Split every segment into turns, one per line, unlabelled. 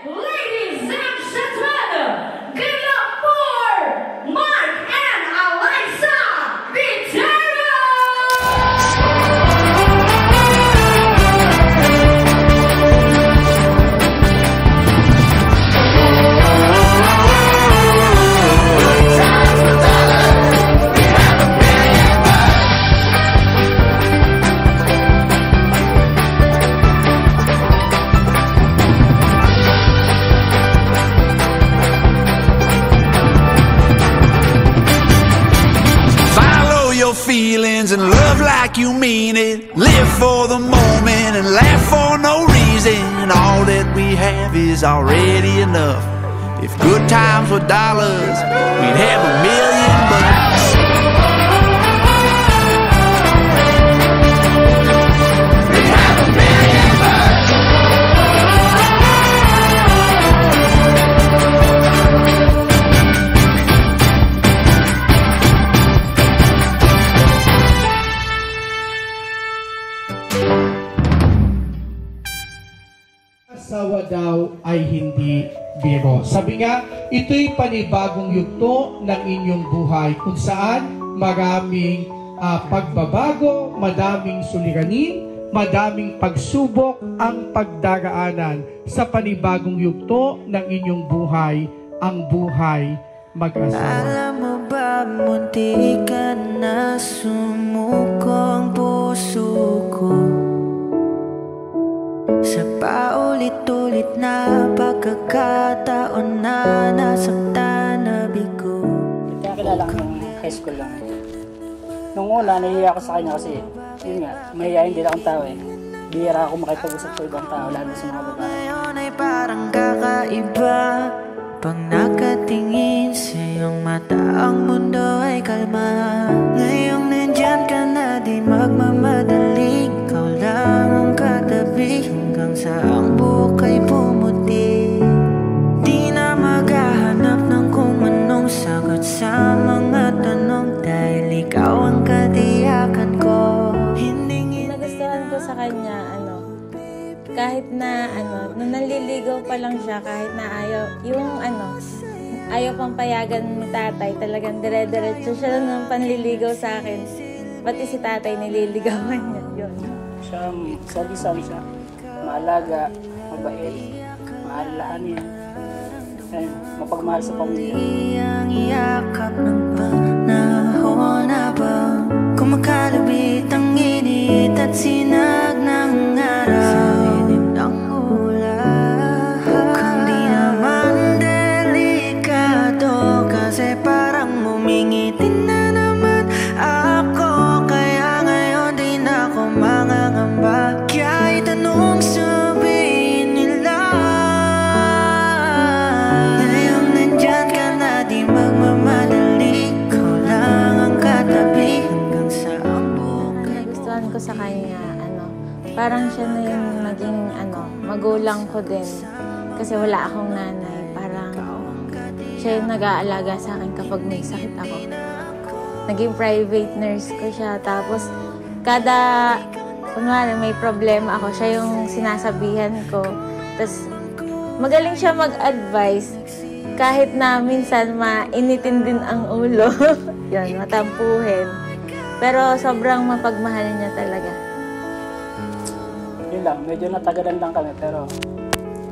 ladies and gentlemen, give it up for Mark and Eliza Viterbo!
Feelings and love like you mean it. Live for the moment and laugh for no reason. All that we have is already enough. If good times were dollars, we'd have $1,000,000 bucks.
Asawa daw ay hindi biro. Sabi nga, ito'y panibagong yugto ng inyong buhay kung saan maraming pagbabago, madaming suliranin, madaming pagsubok ang pagdaraanan sa panibagong yugto ng inyong buhay, ang buhay mag-asawa.
Alam mo ba, munti ka na sumuko ang puso ko sa paulit-ulit na pagkakataon na nasaktan na bigo.
Kilala ko ng high school lang. Nung una, nahihiya ako sa kanya kasi, yun nga, mahihiyain din akong tao eh. Bihira ako makipag-usap sa ibang tao, lalo sa mga babae.
Ngayon ay parang kakaiba, pag nakatingin sa iyong mata, ang mundo ay kalma. Ngayong nandyan ka na, di magmamadali, ikaw lang ang katabi, hanggang sa ang buhok ay pumuti. Di na maghahanap ng kung anong sagot sa mga tanong, dahil ikaw ang katiyakan ko.
Nagustuhan ko sa kanya, kahit na nung naliligaw pa lang siya, kahit na ayaw pang payagan ni tatay, talagang dire-diretso siya nung panliligaw sa akin. Pati si tatay nililigawan niya, yun.
Siya, salisan siya, maalaga, mabait, maalahanin, mapagmahal sa pamilya.
Ang yakap ng panahon habang kumakalabit ang init at sinag ng araw. Kasi parang humingitin na naman ako, kaya ngayon di na ako mangangamba. Kahit anong sabihin nila, ngayong nandyan ka na, di magmamadali, ikaw lang ang katabi, hanggang sa ang buhok.
Nagustuhan ko sa kanya, parang siya na yung naging magulang ko din. Kasi wala akong nanay. Siya yung nag-aalaga sa akin kapag may sakit ako. Naging private nurse ko siya. Tapos, kunwari may problema ako, siya yung sinasabihan ko. Tapos, magaling siya mag-advise. Kahit na minsan mainitin din ang ulo. Yan, matampuhin. Pero sobrang mapagmahal niya talaga.
Yun lang, medyo natagalan lang kami, pero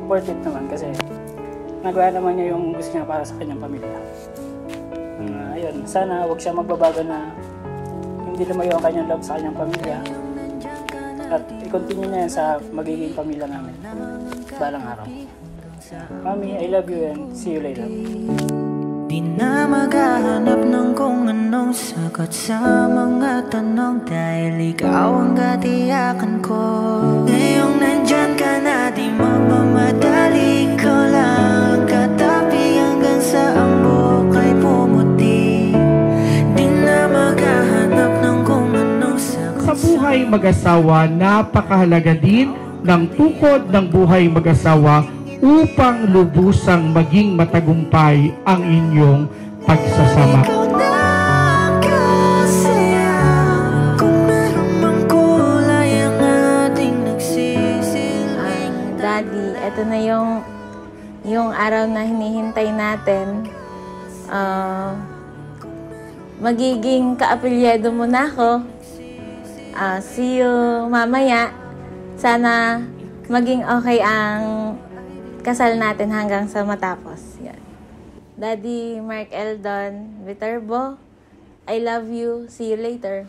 worth it naman kasi nagawa naman niya yung gusto niya para sa kanyang pamilya. Ayun, sana huwag siya magbabago na hindi lumayo ang kanyang love sa kanyang pamilya. At i-continue niya yan sa magiging pamilya namin balang araw. Mami, I love you and see you later.
Di na maghahanap ng kung anong sagot sa mga tanong, dahil ikaw ang katiyakan ko. Ngayong nandyan ka na, di magmamadali, ikaw lang ang katabi, hanggang sa ang buhok ay pumuti. Di na maghahanap ng kung anong sagot
Sa buhay mag-asawa, napakahalaga din ng tukod ng buhay mag-asawa upang lubusang maging matagumpay ang inyong pagsasama.
Daddy, ito na yung yung araw na hinihintay natin, magiging kaapilyado mo na ako. See you mamaya. Sana maging okay ang kasal natin hanggang sa matapos. Yan. Daddy Mark Eldon Viterbo, I love you. See you later.